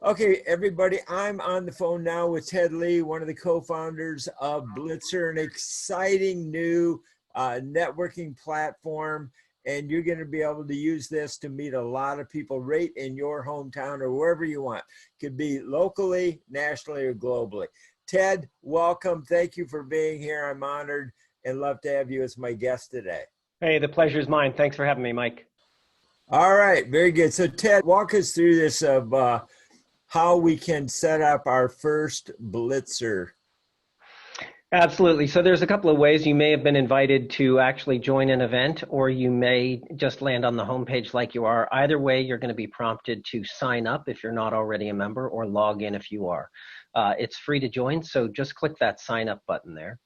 Okay, everybody, I'm on the phone now with Ted Lee, one of the co-founders of Blitzer, an exciting new networking platform. And you're going to be able to use this to meet a lot of people right in your hometown or wherever you want. Could be locally, nationally, or globally. Ted, welcome. Thank you for being here. I'm honored and love to have you as my guest today. Hey, the pleasure is mine. Thanks for having me, Mike. All right, very good. So Ted, walk us through this of how we can set up our first Blitzer. Absolutely. So there's a couple of ways. You may have been invited to actually join an event, or you may just land on the homepage like you are. Either way, you're going to be prompted to sign up if you're not already a member, or log in if you are. It's free to join, so just click that sign up button there.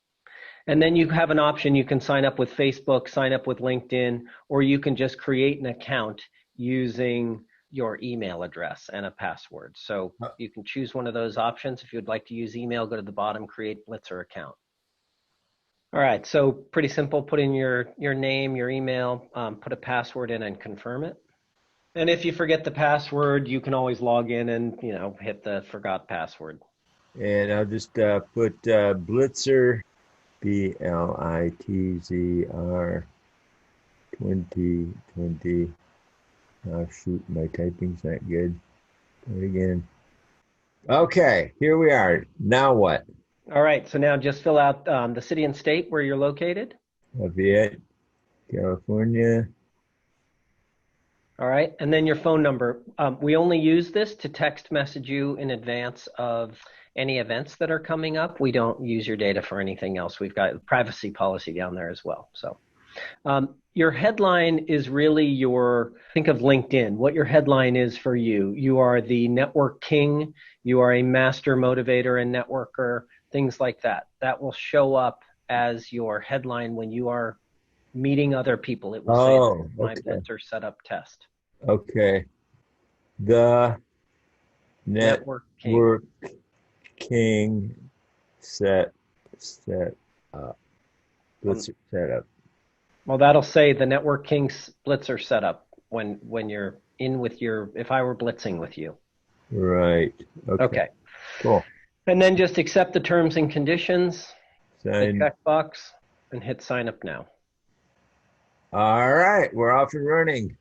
And then you have an option. You can sign up with Facebook, sign up with LinkedIn, or you can just create an account using your email address and a password. So you can choose one of those options. If you'd like to use email, go to the bottom, create Blitzer account. All right, so pretty simple. Put in your name, your email, put a password in and confirm it. And if you forget the password, you can always log in and hit the forgot password. And I'll just put Blitzer, Blitzr 2020. Oh, shoot, my typing's not good. Do it again. Okay, here we are. Now what? All right, so now just fill out the city and state where you're located. Lafayette, California. All right, and then your phone number. We only use this to text message you in advance of any events that are coming up. We don't use your data for anything else. We've got a privacy policy down there as well. So your headline is really think of LinkedIn, what your headline is for you. You are the network king. You are a master motivator and networker, things like that. That will show up as your headline when you are meeting other people. It will say, my Blitzer setup test. Okay. The network king set up. Blitzer setup. Well, that'll say the network king Blitzer setup when you're in with if I were blitzing with you. Right. Okay. Cool. And then just accept the terms and conditions, the checkbox, and hit sign up now. All right, we're off and running.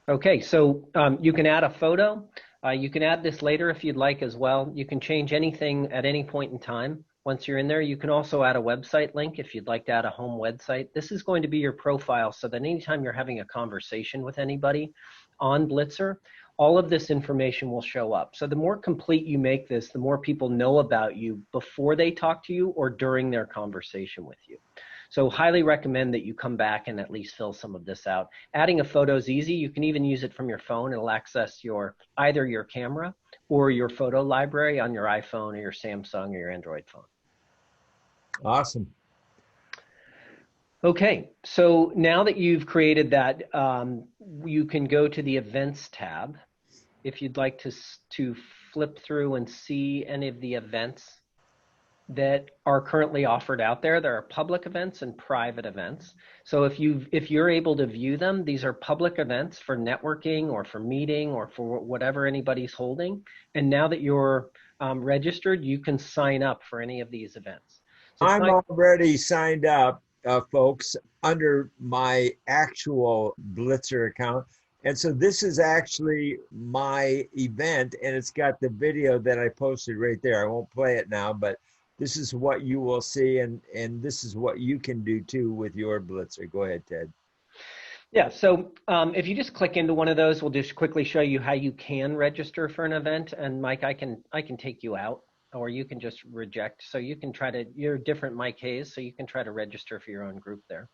Okay, so you can add a photo. You can add this later if you'd like as well. You can change anything at any point in time. Once you're in there, you can also add a website link if you'd like to add a home website. This is going to be your profile so that anytime you're having a conversation with anybody on Blitzer, all of this information will show up. So the more complete you make this, the more people know about you before they talk to you or during their conversation with you. So highly recommend that you come back and at least fill some of this out. Adding a photo is easy. You can even use it from your phone. It'll access either your camera or your photo library on your iPhone or your Samsung or your Android phone. Awesome. Okay, so now that you've created that, you can go to the Events tab. If you'd like to flip through and see any of the events that are currently offered out there. There are public events and private events. So if you're able to view them, these are public events for networking or for meeting or for whatever anybody's holding. And now that you're registered, you can sign up for any of these events. So I'm already signed up, folks, under my actual Blitzer account. And so this is actually my event, and it's got the video that I posted right there. I won't play it now, but this is what you will see, and this is what you can do too with your Blitzer. Go ahead, Ted. Yeah, so if you just click into one of those, we'll just quickly show you how you can register for an event. And Mike, I can take you out, or you can just reject. So you can try to, you're different Mike Hayes, so you can try to register for your own group there.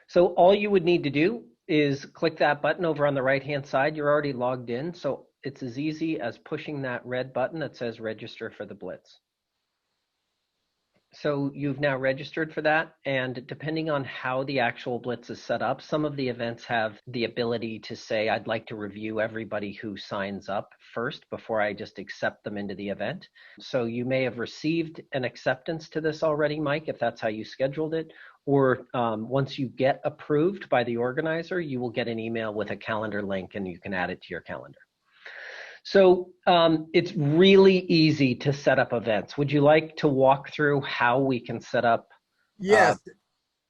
So all you would need to do is click that button over on the right-hand side. You're already logged in, so it's as easy as pushing that red button that says register for the Blitz. So you've now registered for that, and depending on how the actual Blitz is set up, some of the events have the ability to say, I'd like to review everybody who signs up first before I just accept them into the event. So you may have received an acceptance to this already, Mike, if that's how you scheduled it, or once you get approved by the organizer, you will get an email with a calendar link and you can add it to your calendar. So it's really easy to set up events. Would you like to walk through how we can set up? Yes.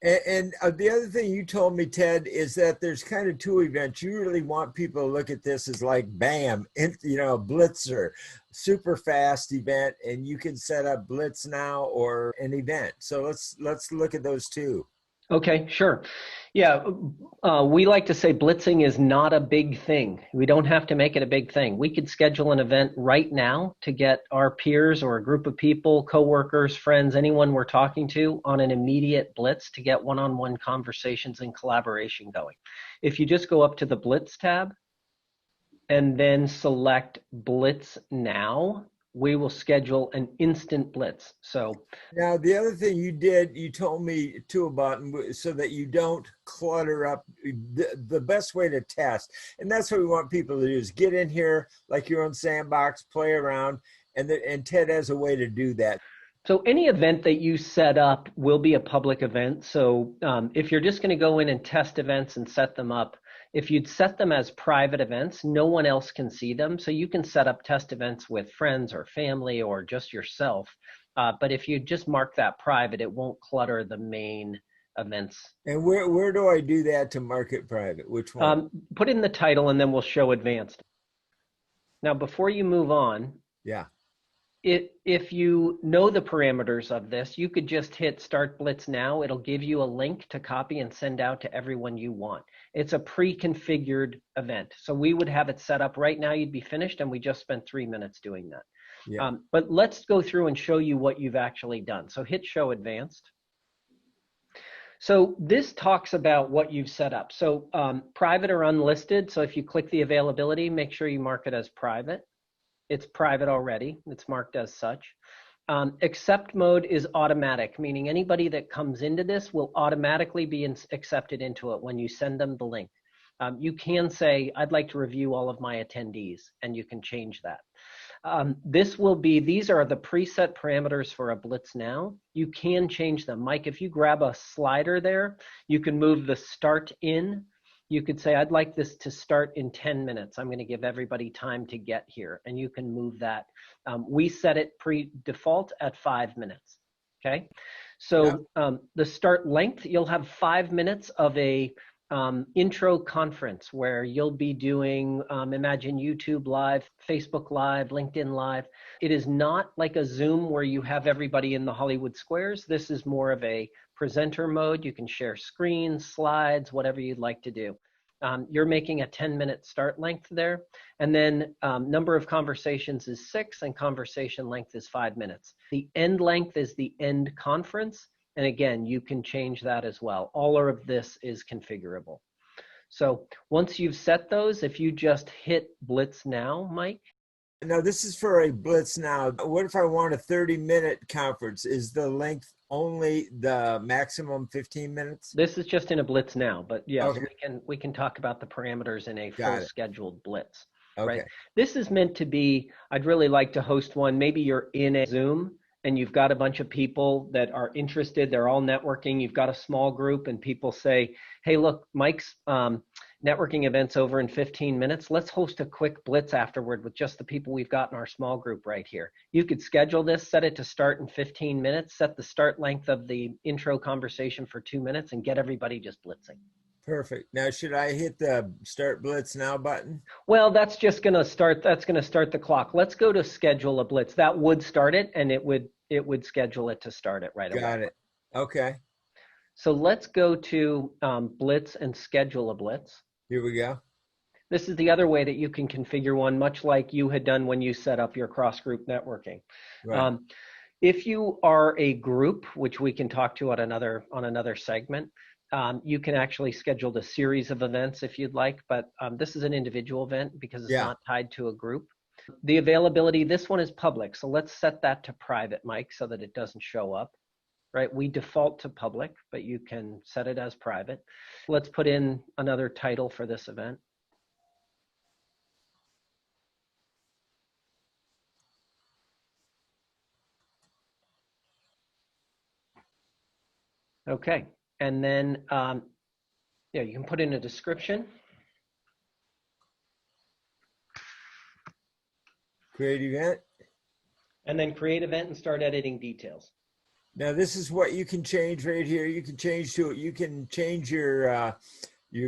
And the other thing you told me, Ted, is that there's kind of two events. You really want people to look at this as like, bam, you know, Blitzer, super fast event, and you can set up Blitz now or an event. So let's look at those two. Okay, sure. Yeah, we like to say blitzing is not a big thing. We don't have to make it a big thing. We could schedule an event right now to get our peers or a group of people, coworkers, friends, anyone we're talking to on an immediate blitz to get one-on-one conversations and collaboration going. If you just go up to the Blitz tab and then select Blitz Now, we will schedule an instant blitz. So now the other thing you did, you told me too about, so that you don't clutter up, the best way to test, and that's what we want people to do, is get in here like your own sandbox, play around, and Ted has a way to do that. So any event that you set up will be a public event. So if you're just going to go in and test events and set them up, if you'd set them as private events, no one else can see them. So you can set up test events with friends or family or just yourself. But if you just mark that private, it won't clutter the main events. And where do I do that to mark it private? Which one? Put in the title and then we'll show advanced. Now, before you move on, yeah. If you know the parameters of this, you could just hit Start Blitz Now. It'll give you a link to copy and send out to everyone you want. It's a pre-configured event. So we would have it set up right now. You'd be finished, and we just spent 3 minutes doing that. Yeah. But let's go through and show you what you've actually done. So hit Show Advanced. So this talks about what you've set up. So private or unlisted. So if you click the availability, make sure you mark it as private. It's private already. It's marked as such. Accept mode is automatic, meaning anybody that comes into this will automatically be accepted into it when you send them the link. You can say, I'd like to review all of my attendees, and you can change that. These are the preset parameters for a Blitz Now. You can change them. Mike, if you grab a slider there, you can move the start in. You could say, I'd like this to start in 10 minutes. I'm going to give everybody time to get here, and you can move that. We set it pre-default at 5 minutes, okay? So the start length, you'll have 5 minutes of a intro conference where you'll be doing, imagine YouTube Live, Facebook Live, LinkedIn Live. It is not like a Zoom where you have everybody in the Hollywood Squares. This is more of a presenter mode. You can share screens, slides, whatever you'd like to do. You're making a 10-minute start length there. And then number of conversations is 6 and conversation length is 5 minutes. The end length is the end conference. And again, you can change that as well. All of this is configurable. So once you've set those, if you just hit Blitz Now, Mike. Now this is for a Blitz Now. What if I want a 30-minute conference? Is the length only the maximum 15 minutes? This is just in a Blitz Now, but yes, okay. we can talk about the parameters in a full scheduled Blitz. Okay. Right? This is meant to be, I'd really like to host one. Maybe you're in a Zoom and you've got a bunch of people that are interested. They're all networking. You've got a small group and people say, hey, look, Mike's networking event's over in 15 minutes. Let's host a quick Blitz afterward with just the people we've got in our small group right here. You could schedule this, set it to start in 15 minutes, set the start length of the intro conversation for 2 minutes and get everybody just blitzing. Perfect. Now, should I hit the Start Blitz Now button? Well, that's just going to start, the clock. Let's go to schedule a Blitz. That would start it, and it would schedule it to start it right away. Got it. Okay. So let's go to Blitz and schedule a Blitz. Here we go. This is the other way that you can configure one, much like you had done when you set up your cross-group networking. Right. If you are a group, which we can talk to on another segment, you can actually schedule a series of events if you'd like, but this is an individual event because it's not tied to a group. The availability, this one is public, so let's set that to private, Mike, so that it doesn't show up. Right? We default to public, but you can set it as private. Let's put in another title for this event. Okay. And then you can put in a description. Create event. And then create event and start editing details. Now this is what you can change right here. You can change to it. You can change your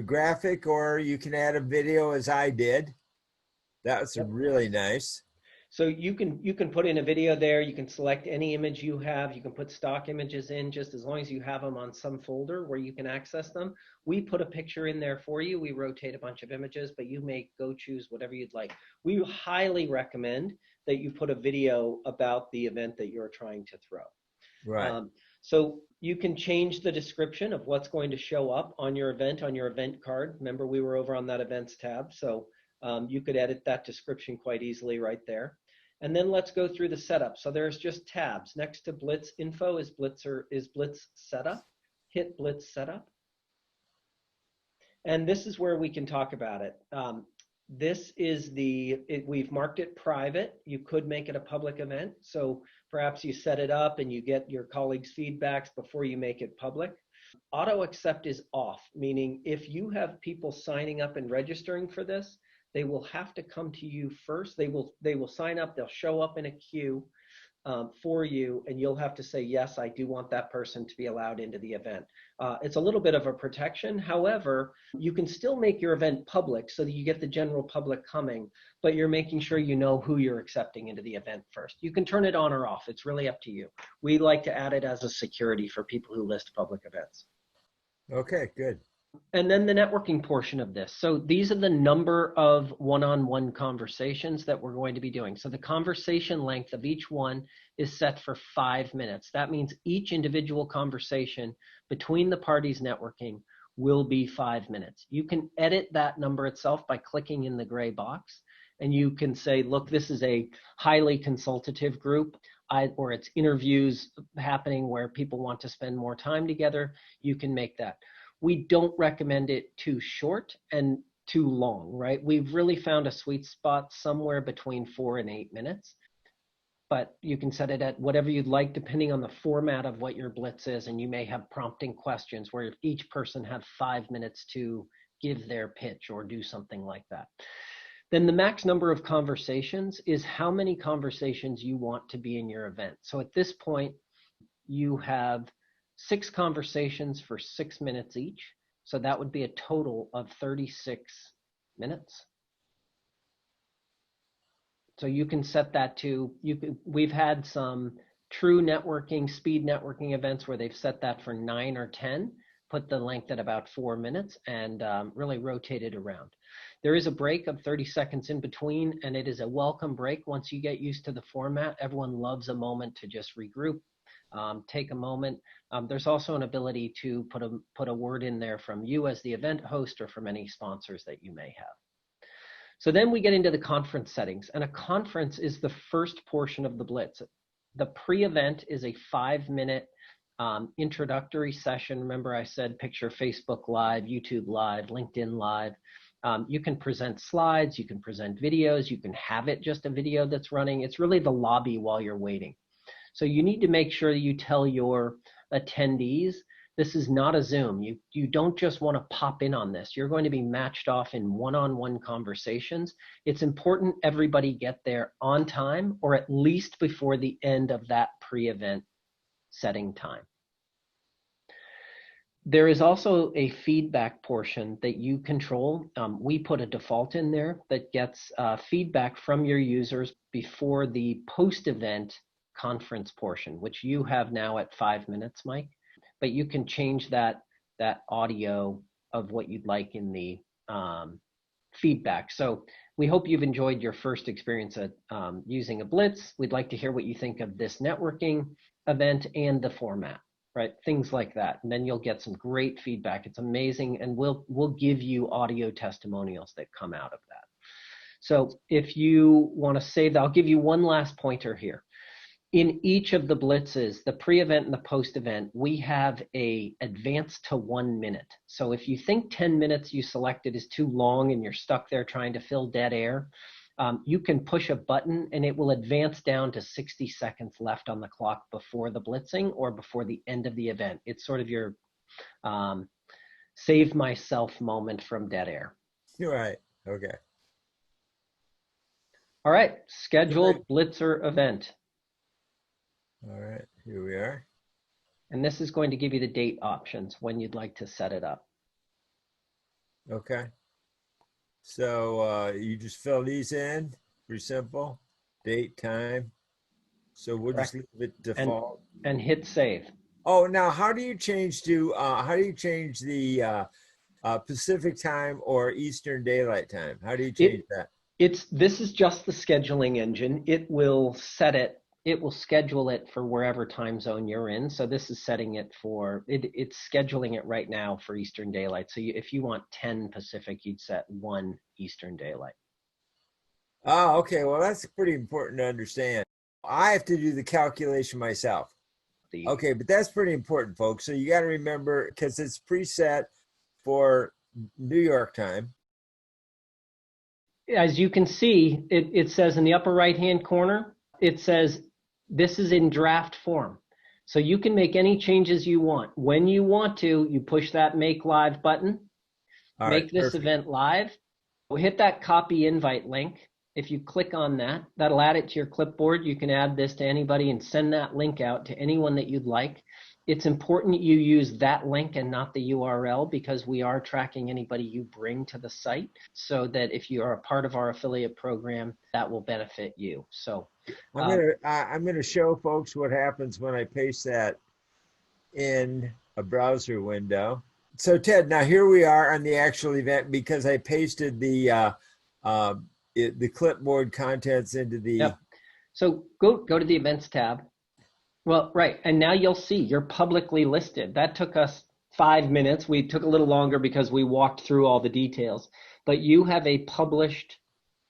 graphic, or you can add a video, as I did. That's really nice. So you can put in a video there. You can select any image you have. You can put stock images in, just as long as you have them on some folder where you can access them. We put a picture in there for you. We rotate a bunch of images, but you may go choose whatever you'd like. We highly recommend that you put a video about the event that you're trying to throw. Right. So you can change the description of what's going to show up on your event card. Remember, we were over on that events tab. So you could edit that description quite easily right there. And then let's go through the setup. So there's just tabs. Next to Blitz info is Blitz setup. Hit Blitz setup. And this is where we can talk about it. This is we've marked it private. You could make it a public event. So perhaps you set it up and you get your colleagues' feedbacks before you make it public. Auto accept is off, meaning if you have people signing up and registering for this, they will have to come to you first. They will sign up. They'll show up in a queue for you, and you'll have to say, yes, I do want that person to be allowed into the event. It's a little bit of a protection. However, you can still make your event public so that you get the general public coming, but you're making sure you know who you're accepting into the event first. You can turn it on or off. It's really up to you. We like to add it as a security for people who list public events. Okay, good. And then the networking portion of this. So these are the number of one-on-one conversations that we're going to be doing. So the conversation length of each one is set for 5 minutes. That means each individual conversation between the parties networking will be 5 minutes. You can edit that number itself by clicking in the gray box, and you can say, look, this is a highly consultative group, or it's interviews happening where people want to spend more time together. You can make that. We don't recommend it too short and too long, right? We've really found a sweet spot somewhere between 4 and 8 minutes, but you can set it at whatever you'd like depending on the format of what your Blitz is, and you may have prompting questions where each person had 5 minutes to give their pitch or do something like that. Then the max number of conversations is how many conversations you want to be in your event. So at this point, you have 6 conversations for 6 minutes each. So that would be a total of 36 minutes. So you can set that to, we've had some true networking, speed networking events where they've set that for 9 or 10, put the length at about 4 minutes, and really rotate it around. There is a break of 30 seconds in between, and it is a welcome break. Once you get used to the format, everyone loves a moment to just regroup. Take a moment. There's also an ability to put a word in there from you as the event host or from any sponsors that you may have. So then we get into the conference settings, and a conference is the first portion of the Blitz. The pre-event is a 5-minute introductory session. Remember I said picture Facebook Live, YouTube Live, LinkedIn Live. You can present slides, you can present videos, you can have it just a video that's running. It's really the lobby while you're waiting. So you need to make sure you tell your attendees, this is not a Zoom. You don't just want to pop in on this. You're going to be matched off in one-on-one conversations. It's important everybody get there on time, or at least before the end of that pre-event setting time. There is also a feedback portion that you control. We put a default in there that gets feedback from your users before the post-event conference portion, which you have now at 5 minutes, Mike. But you can change that audio of what you'd like in the feedback. So we hope you've enjoyed your first experience at using a Blitz. We'd like to hear what you think of this networking event and the format, right? Things like that. And then you'll get some great feedback. It's amazing. And we'll give you audio testimonials that come out of that. So if you want to save that, I'll give you one last pointer here. In each of the Blitzes, the pre-event and the post-event, we have a advance to 1 minute. So if you think 10 minutes you selected is too long and you're stuck there trying to fill dead air, you can push a button and it will advance down to 60 seconds left on the clock before the blitzing or before the end of the event. It's sort of your save myself moment from dead air. Right. Okay. All right, scheduled Blitzer event. All right, here we are. And this is going to give you the date options when you'd like to set it up. Okay. So you just fill these in, pretty simple. Date, time. So we'll Correct. just leave it default. And hit save. Oh, now how do you change the Pacific time or Eastern Daylight Time? How do you change that? This is just the scheduling engine. It will schedule it for wherever time zone you're in. So this is setting it for, it's scheduling it right now for Eastern Daylight. So if you want 10 Pacific, you'd set 1 Eastern Daylight. Oh, okay. Well, that's pretty important to understand. I have to do the calculation myself. Okay, but that's pretty important, folks. So you got to remember, because it's preset for New York time. As you can see, it says in the upper right-hand corner, it says this is in draft form. So you can make any changes you want. When you want to, you push that make live button, make this event live. We'll hit that copy invite link. If you click on that, that'll add it to your clipboard. You can add this to anybody and send that link out to anyone that you'd like. It's important you use that link and not the URL, because we are tracking anybody you bring to the site, so that if you are a part of our affiliate program, that will benefit you. So I'm gonna show folks what happens when I paste that in a browser window. So Ted, now here we are on the actual event, because I pasted the clipboard contents into the. Yep. So go to the events tab. Well, right. And now you'll see you're publicly listed. That took us 5 minutes. We took a little longer because we walked through all the details, but you have a published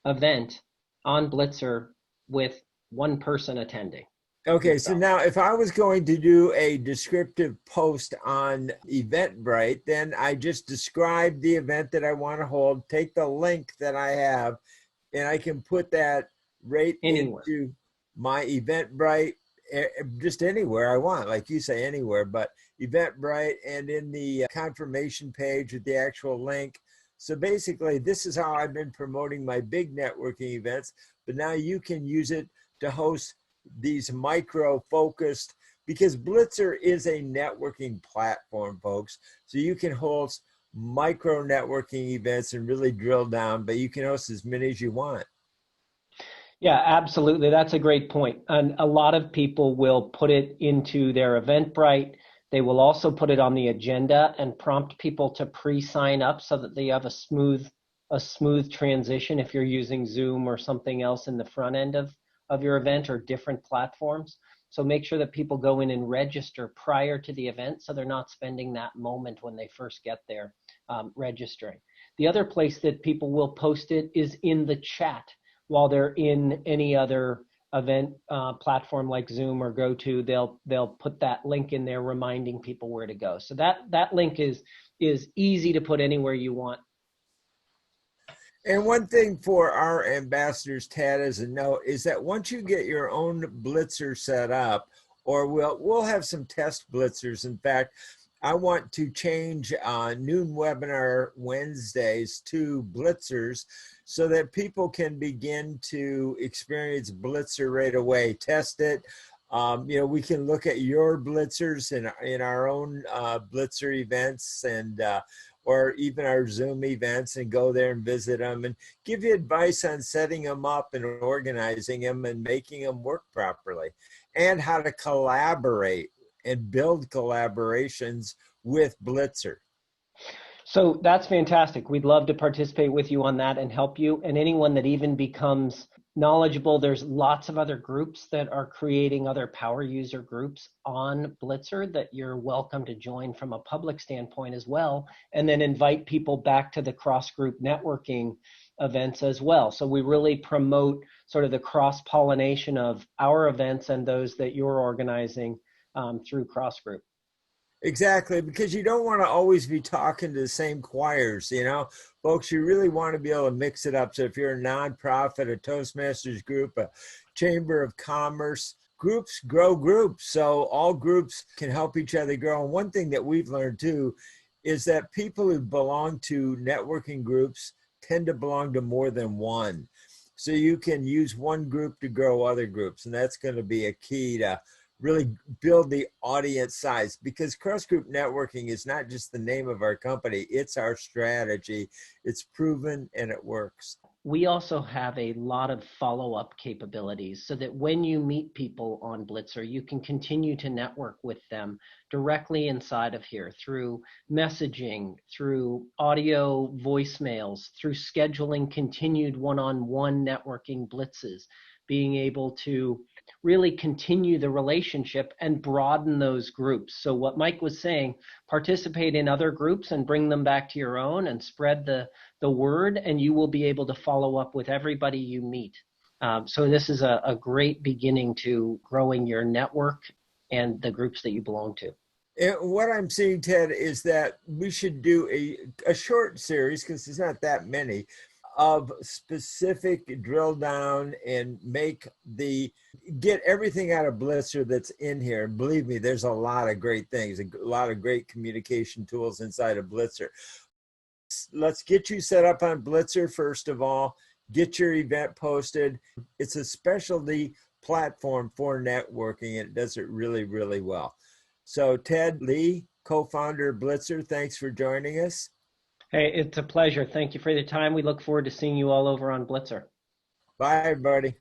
event on Blitzer with 1 person attending. Okay, so now if I was going to do a descriptive post on Eventbrite, then I just describe the event that I want to hold, take the link that I have, and I can put that right Anywhere. into my Eventbrite, just anywhere I want, like you say, anywhere, but Eventbrite, and in the confirmation page with the actual link. So basically, this is how I've been promoting my big networking events, but now you can use it to host these micro focused, because Blitzer is a networking platform, folks. So you can host micro networking events and really drill down, but you can host as many as you want. Yeah, absolutely. That's a great point. And a lot of people will put it into their Eventbrite. They will also put it on the agenda and prompt people to pre-sign up so that they have a smooth transition if you're using Zoom or something else in the front end of your event, or different platforms. So make sure that people go in and register prior to the event, so they're not spending that moment when they first get there registering. The other place that people will post it is in the chat while they're in any other event platform like Zoom or GoTo. They'll put that link in there reminding people where to go. So that link is easy to put anywhere you want. And one thing for our ambassadors, Tad, as a note, is that once you get your own Blitzer set up, or we'll have some test Blitzers. In fact, I want to change noon webinar Wednesdays to Blitzers, so that people can begin to experience Blitzer right away, test it. We can look at your Blitzers in our own Blitzer events, and or even our Zoom events, and go there and visit them and give you advice on setting them up and organizing them and making them work properly, and how to collaborate and build collaborations with Blitzer. So that's fantastic. We'd love to participate with you on that and help you. And anyone that even becomes knowledgeable, there's lots of other groups that are creating other power user groups on Blitzer that you're welcome to join from a public standpoint as well, and then invite people back to the cross-group networking events as well. So we really promote sort of the cross-pollination of our events and those that you're organizing through cross-group. Exactly, because you don't want to always be talking to the same choirs, folks. You really want to be able to mix it up. So if you're a nonprofit, a Toastmasters group, a Chamber of Commerce, groups grow groups. So all groups can help each other grow. And one thing that we've learned too is that people who belong to networking groups tend to belong to more than one. So you can use one group to grow other groups. And that's going to be a key to really build the audience size, because cross-group networking is not just the name of our company, it's our strategy. It's proven and it works. We also have a lot of follow-up capabilities so that when you meet people on Blitzer, you can continue to network with them directly inside of here through messaging, through audio voicemails, through scheduling continued one-on-one networking blitzes, being able to really continue the relationship and broaden those groups. So what Mike was saying, participate in other groups and bring them back to your own and spread the word, and you will be able to follow up with everybody you meet. So this is a great beginning to growing your network and the groups that you belong to. And what I'm seeing, Ted, is that we should do a short series, because there's not that many, of specific drill down and get everything out of Blitzer that's in here. And believe me, there's a lot of great things, a lot of great communication tools inside of Blitzer. Let's get you set up on Blitzer first of all, get your event posted. It's a specialty platform for networking, and it does it really, really well. So Ted Lee, co-founder of Blitzer, thanks for joining us. Hey, it's a pleasure. Thank you for the time. We look forward to seeing you all over on Blitzer. Bye, everybody.